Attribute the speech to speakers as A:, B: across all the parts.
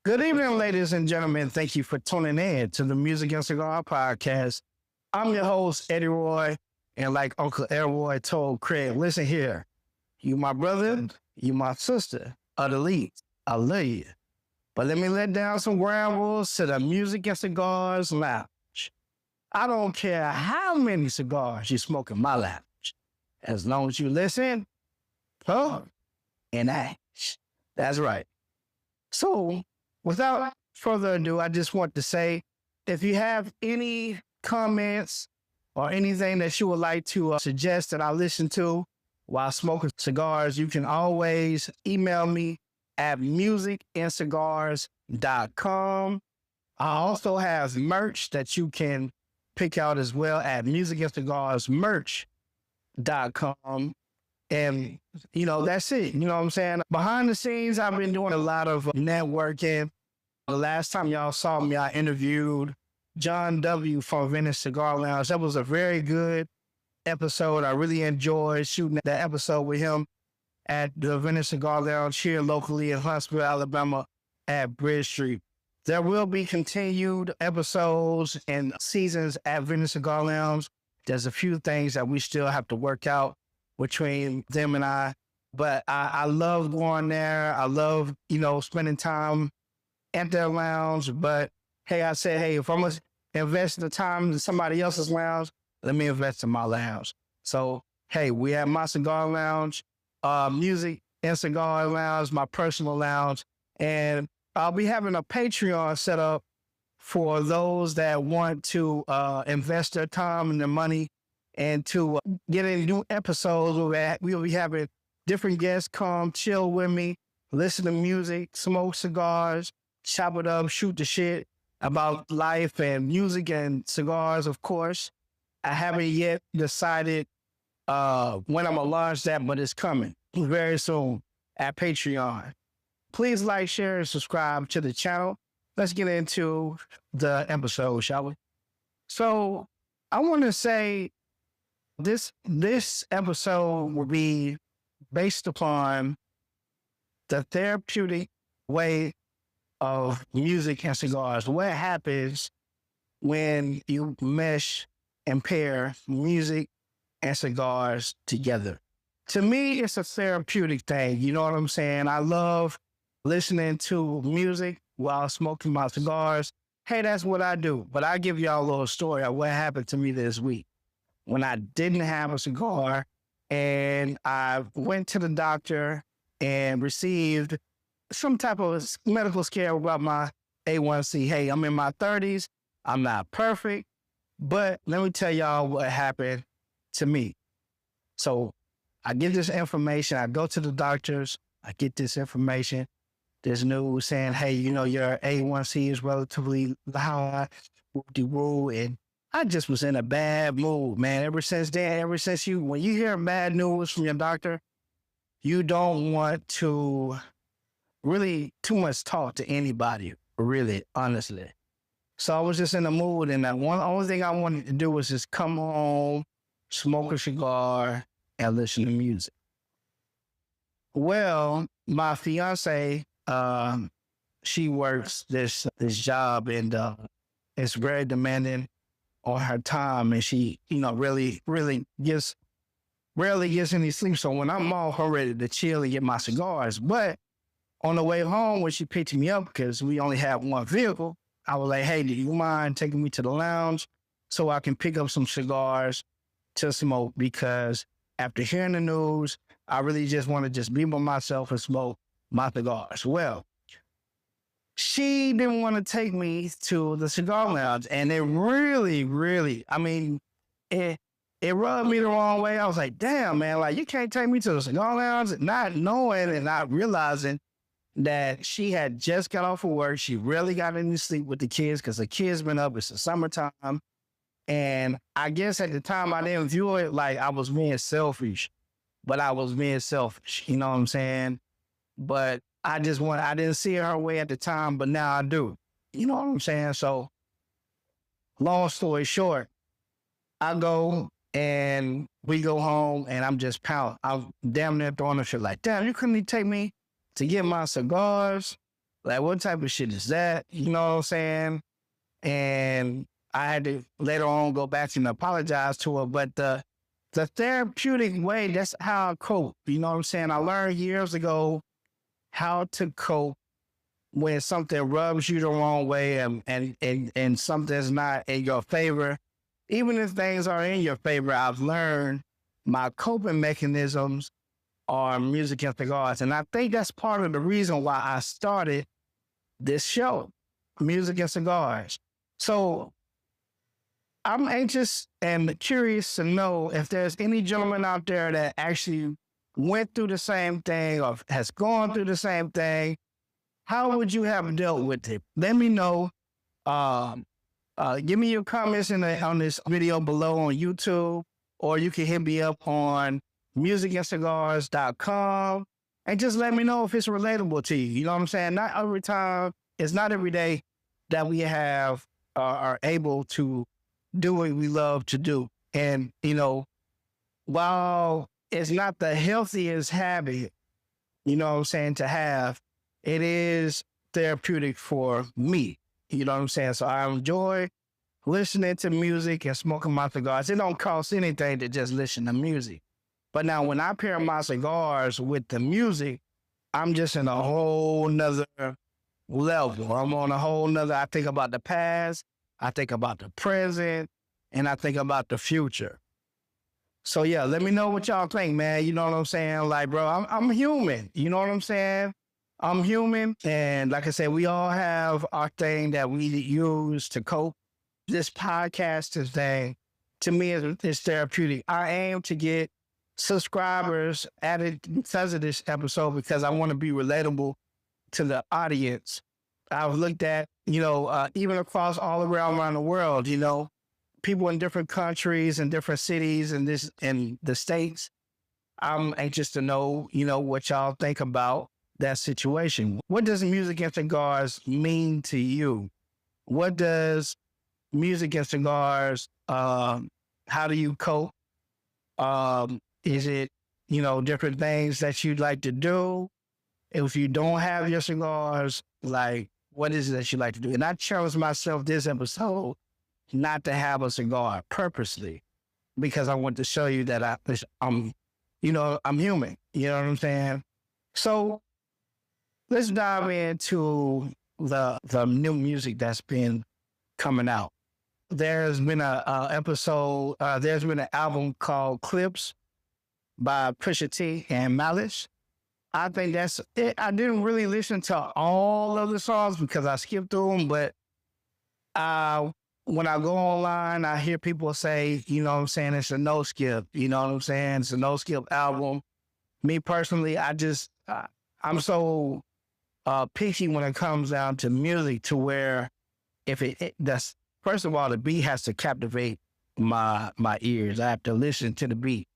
A: Good evening, ladies and gentlemen. Thank you for tuning in to the Music and Cigar Podcast. I'm your host, Eddie Roy, and like Uncle Elroy told Craig, listen here, you my brother, you my sister, of the league. I love you. But let me let down some ground rules to the Music and Cigars Lounge. I don't care how many cigars you smoke in my lounge. As long as you listen, talk, and act. That's right. So, without further ado, I just want to say, if you have any comments or anything that you would like to suggest that I listen to while smoking cigars, you can always email me at musicandscigars.com. I also have merch that you can pick out as well at musicandscigarsmerch.com. And, that's it. You know what I'm saying? Behind the scenes, I've been doing a lot of networking. The last time y'all saw me, I interviewed John W. from Venice Cigar Lounge. That was a very good episode. I really enjoyed shooting that episode with him at the Venice Cigar Lounge here locally in Huntsville, Alabama at Bridge Street. There will be continued episodes and seasons at Venice Cigar Lounge. There's a few things that we still have to work out between them and I. But I love going there. I love, spending time at their lounge. But hey, I said, hey, if I'm going to invest the time in somebody else's lounge, let me invest in my lounge. So, hey, we at my cigar lounge, Music and Cigar Lounge, my personal lounge. And I'll be having a Patreon set up for those that want to invest their time and their money and to get in new episodes where we'll be having different guests come chill with me, listen to music, smoke cigars, chop it up, shoot the shit about life and music and cigars, of course. I haven't yet decided when I'm going to launch that, but it's coming very soon at Patreon. Please like, share, and subscribe to the channel. Let's get into the episode, shall we? So I want to say this episode will be based upon the therapeutic way of music and cigars. What happens when you mesh and pair music and cigars together? To me, it's a therapeutic thing. You know what I'm saying? I love listening to music while smoking my cigars. Hey, that's what I do. But I'll give y'all a little story of what happened to me this week when I didn't have a cigar and I went to the doctor and received some type of medical scare about my A1C. Hey, I'm in my 30s. I'm not perfect, but let me tell y'all what happened to me. So I get this information. I go to the doctors. I get this information, this news saying, hey, your A1C is relatively high, whoop-de-woo, and I just was in a bad mood, man. Ever since then, when you hear bad news from your doctor, you don't want to really too much talk to anybody, really, honestly. So I was just in the mood, and the only thing I wanted to do was just come home, smoke a cigar, and listen to music. Well, my fiance, she works this job, and it's very demanding on her time, and she, rarely gets any sleep. So when I'm all ready to chill and get my cigars, but on the way home when she picked me up, because we only have one vehicle, I was like, hey, do you mind taking me to the lounge so I can pick up some cigars to smoke? Because after hearing the news, I really just want to just be by myself and smoke my cigars. Well, she didn't want to take me to the cigar lounge, and it really, it rubbed me the wrong way. I was like, damn, man, like, you can't take me to the cigar lounge, not knowing and not realizing that she had just got off of work. She really got any sleep with the kids because the kids been up. It's the summertime. And I guess at the time I didn't view it like I was being selfish, but I was being selfish. You know what I'm saying? But I didn't see her way at the time, but now I do. You know what I'm saying? So long story short, I go and we go home and I'm just pounding. I'm damn near throwing a shit like, damn, you couldn't even take me to get my cigars. Like, what type of shit is that? You know what I'm saying? And I had to later on go back and apologize to her. But the therapeutic way, that's how I cope. You know what I'm saying? I learned years ago how to cope when something rubs you the wrong way and something's not in your favor. Even if things are in your favor, I've learned my coping mechanisms are music and cigars. And I think that's part of the reason why I started this show, Music and Cigars. So I'm anxious and curious to know if there's any gentleman out there that actually went through the same thing or has gone through the same thing. How would you have dealt with it? Let me know. Give me your comments on this video below on YouTube, or you can hit me up on musicandcigars.com and just let me know if it's relatable to you. You know what I'm saying? Not every time, it's not every day that we are able to do what we love to do. And, you know, while it's not the healthiest habit, you know what I'm saying, to have, it is therapeutic for me. You know what I'm saying? So I enjoy listening to music and smoking my cigars. It don't cost anything to just listen to music. But now when I pair my cigars with the music, I'm just in a whole nother level. I'm on a whole nother, I think about the past, I think about the present, and I think about the future. So yeah, let me know what y'all think, man. You know what I'm saying? Like, bro, I'm human. You know what I'm saying? I'm human. And like I said, we all have our thing that we use to cope. This podcast today, to me, is therapeutic. I aim to get subscribers added because of this episode because I want to be relatable to the audience. I've looked at, you know, even across all around the world, you know, people in different countries and different cities and the states. I'm anxious to know, you know, what y'all think about that situation. What does music and cigars mean to you? What does music and cigars, how do you cope? Is it, you know, different things that you'd like to do? If you don't have your cigars, like, what is it that you like to do? And I challenged myself this episode not to have a cigar purposely because I want to show you that I'm, you know, I'm human. You know what I'm saying? So let's dive into the new music that's been coming out. There's been there's been an album called Clips by Pusha T and Malice. I think that's it. I didn't really listen to all of the songs because I skipped through them, but when I go online, I hear people say, you know what I'm saying, it's a no skip. You know what I'm saying? It's a no skip album. Me personally, I'm so picky when it comes down to music to where if that's, first of all, the beat has to captivate my ears. I have to listen to the beat.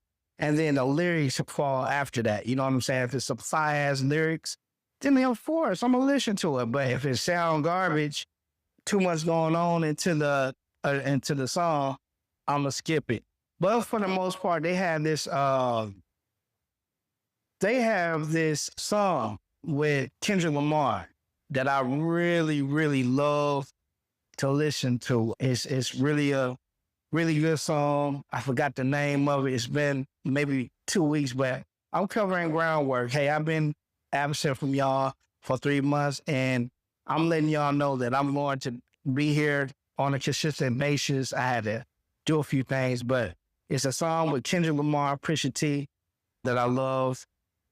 A: And then the lyrics fall after that. You know what I'm saying? If it's some fire-ass lyrics, then of course, I'm going to listen to it. But if it sound garbage, too much going on into the song, I'm going to skip it. But for the most part, they have this song with Kendrick Lamar that I really, really love to listen to. It's really a really good song. I forgot the name of it. It's been maybe 2 weeks back. I'm covering groundwork. Hey, I've been absent from y'all for 3 months, and I'm letting y'all know that I'm going to be here on a consistent basis. I had to do a few things, but it's a song with Kendrick Lamar, Pusha T, that I love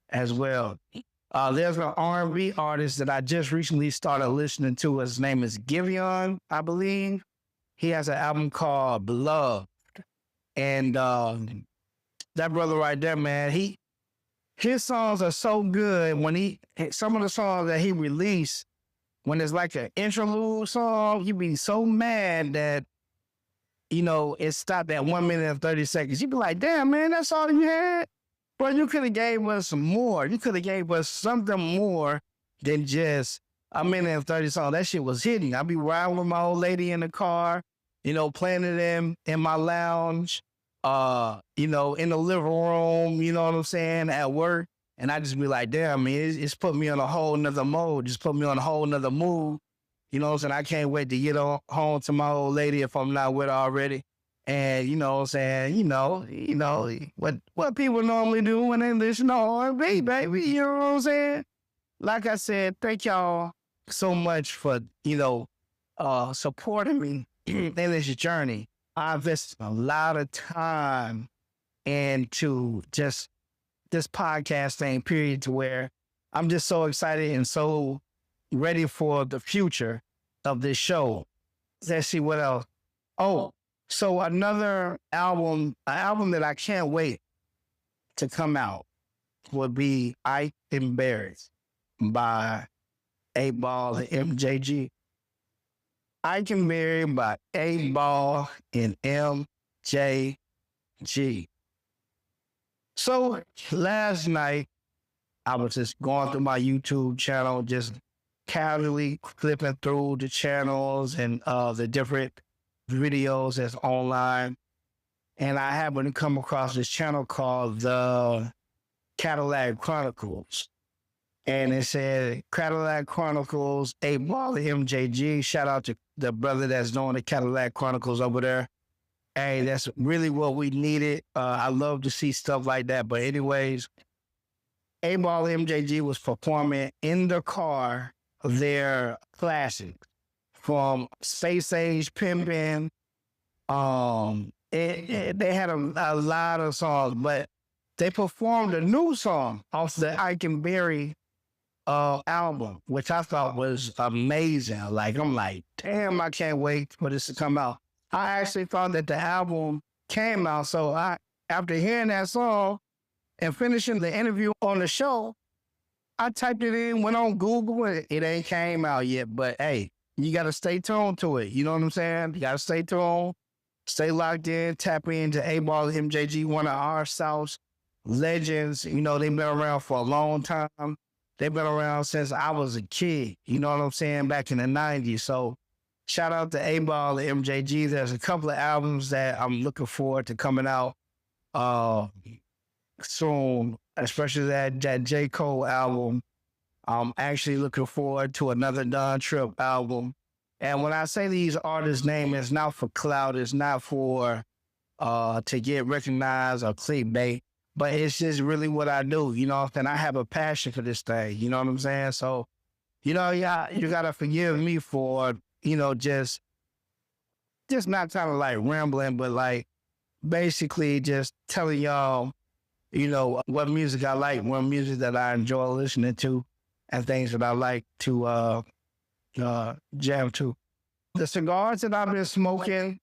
A: as well. There's an R&B artist that I just recently started listening to. His name is Giveon, I believe. He has an album called Beloved. And that brother right there, man, his songs are so good. Some of the songs that he released, when it's like an interlude song, you be so mad that, you know, it stopped at 1 minute and 30 seconds. You be like, damn, man, that's all you had? Bro, you could have gave us some more. You could have gave us something more than just a minute and 30 songs. That shit was hitting. I be riding with my old lady in the car, you know, playing it in my lounge, you know, in the living room, you know what I'm saying, at work. And I just be like, damn, man, it's put me on a whole nother mode. Just put me on a whole nother mood. You know what I'm saying? I can't wait to get home to my old lady if I'm not with her already. And you know what I'm saying? What people normally do when they listen to R&B, baby. You know what I'm saying? Like I said, thank y'all so much for, supporting me in this journey. I invested a lot of time into just this podcast thing, period, to where I'm just so excited and so ready for the future of this show. Let's see what else. Oh, so another album, an album that I can't wait to come out would be I Am Buried by 8Ball and MJG. I Can Buried by 8Ball and MJG. So last night, I was just going through my YouTube channel, just casually flipping through the channels and the different videos that's online. And I happened to come across this channel called the Cadillac Chronicles. And it said Cadillac Chronicles, 8Ball and MJG. Shout out to the brother that's doing the Cadillac Chronicles over there. Hey, that's really what we needed. I love to see stuff like that. But anyways, 8Ball and MJG was performing in the car their classics from Space Age Pimpin'. They had a lot of songs, but they performed a new song off the I Can Bury album, which I thought was amazing. Like, I'm like, damn, I can't wait for this to come out. I actually thought that the album came out. So after hearing that song and finishing the interview on the show, I typed it in, went on Google, and it ain't came out yet. But hey, you got to stay tuned to it. You know what I'm saying? You got to stay tuned, stay locked in, tap into 8Ball and MJG, one of our South's legends. You know, they've been around for a long time. They've been around since I was a kid. You know what I'm saying? Back in the 90s. So shout out to 8Ball and MJG. There's a couple of albums that I'm looking forward to coming out soon, especially that J. Cole album. I'm actually looking forward to another Don Trip album. And when I say these artists' names, it's not for clout, it's not for to get recognized or clickbait, but it's just really what I do. You know, and I have a passion for this thing. You know what I'm saying? So, you gotta forgive me for, just not kind of like rambling, but like basically just telling y'all, what music I like, what music that I enjoy listening to, and things that I like to jam to. The cigars that I've been smoking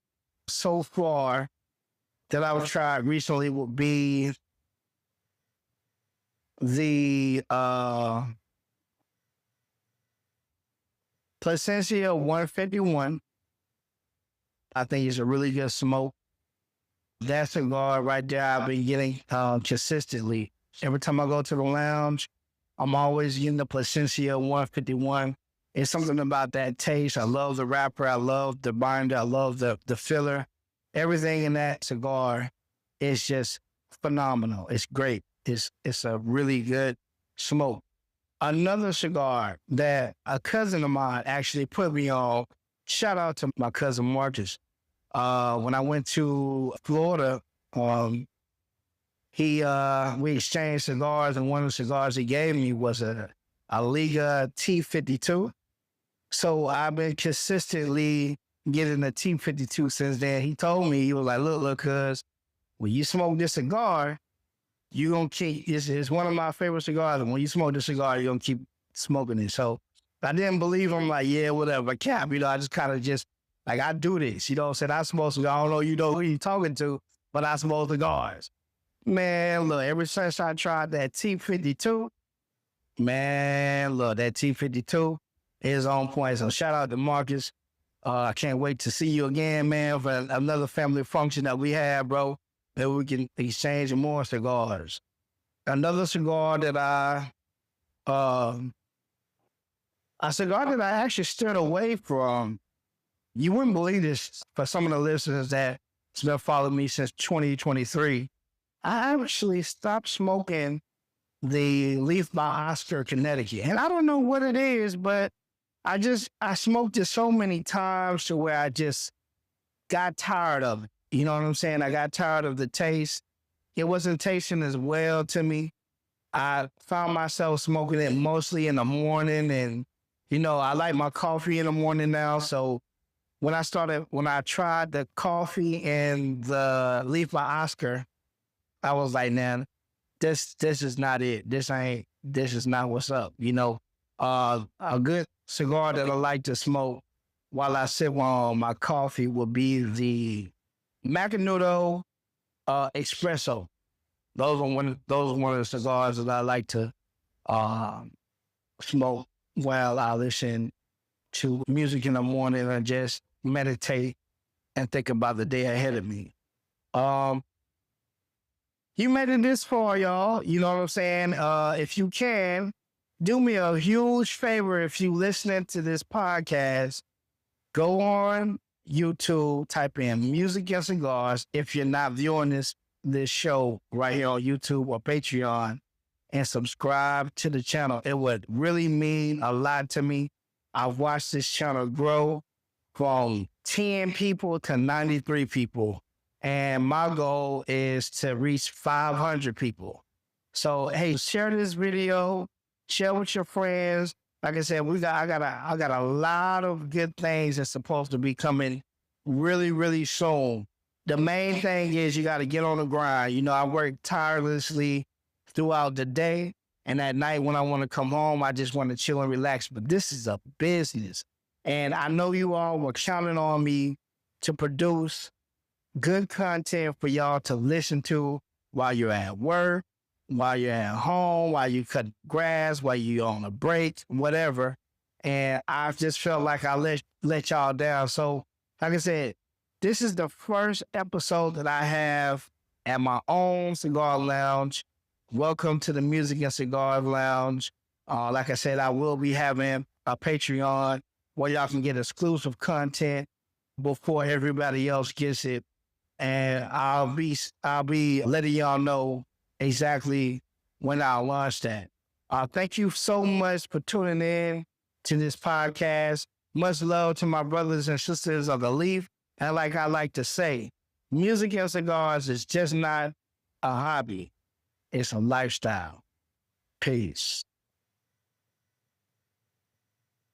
A: so far that I've tried recently would be the Placencia 151. I think it's a really good smoke. That cigar right there, I've been getting consistently. Every time I go to the lounge, I'm always getting the Placencia 151. It's something about that taste. I love the wrapper. I love the binder. I love the filler. Everything in that cigar is just phenomenal. It's great. It's a really good smoke. Another cigar that a cousin of mine actually put me on, shout out to my cousin Marcus. When I went to Florida, we exchanged cigars, and one of the cigars he gave me was a Liga T52. So I've been consistently getting the T52 since then. He told me, he was like, look, cuz when you smoke this cigar, you gonna keep, it's one of my favorite cigars, and when you smoke this cigar, you're gonna keep smoking it. So I didn't believe him, like, yeah, whatever, cap, I just kind of like, I do this, said I smoke cigars. I don't know who you talking to, but I smoke cigars. Man, look, ever since I tried that T52, man, look, that T52 is on point. So shout out to Marcus. I can't wait to see you again, man, for another family function that we have, bro, that we can exchange more cigars. Another cigar that a cigar that I actually steered away from. You wouldn't believe this, for some of the listeners that's been following me since 2023. I actually stopped smoking the Leaf by Oscar, Connecticut. And I don't know what it is, but I smoked it so many times to where I just got tired of it. You know what I'm saying? I got tired of the taste. It wasn't tasting as well to me. I found myself smoking it mostly in the morning. And, I like my coffee in the morning now. So when I tried the coffee and the Leaf by Oscar, I was like, man, this is not it. This is not what's up. A good cigar that I like to smoke while I sip on my coffee would be the Macanudo Espresso. Those are one of the cigars that I like to smoke while I listen to music in the morning and just meditate and think about the day ahead of me. You made it this far, y'all. You know what I'm saying? If you can, do me a huge favor if you listening to this podcast. Go on YouTube, type in Music and Cigars if you're not viewing this show right here on YouTube or Patreon, and subscribe to the channel. It would really mean a lot to me. I've watched this channel grow from 10 people to 93 people. And my goal is to reach 500 people. So, hey, share this video, share with your friends. Like I said, I got a lot of good things that's supposed to be coming really, really soon. The main thing is you got to get on the grind. I work tirelessly throughout the day. And at night when I want to come home, I just want to chill and relax. But this is a business. And I know you all were counting on me to produce good content for y'all to listen to while you're at work, while you're at home, while you cut grass, while you're on a break, whatever. And I just felt like I let y'all down. So, like I said, this is the first episode that I have at my own cigar lounge. Welcome to the Music and Cigar Lounge. Like I said, I will be having a Patreon where y'all can get exclusive content before everybody else gets it. And I'll be letting y'all know exactly when I'll launch that. Thank you so much for tuning in to this podcast. Much love to my brothers and sisters of the Leaf. And like I like to say, music and cigars is just not a hobby. It's a lifestyle. Peace.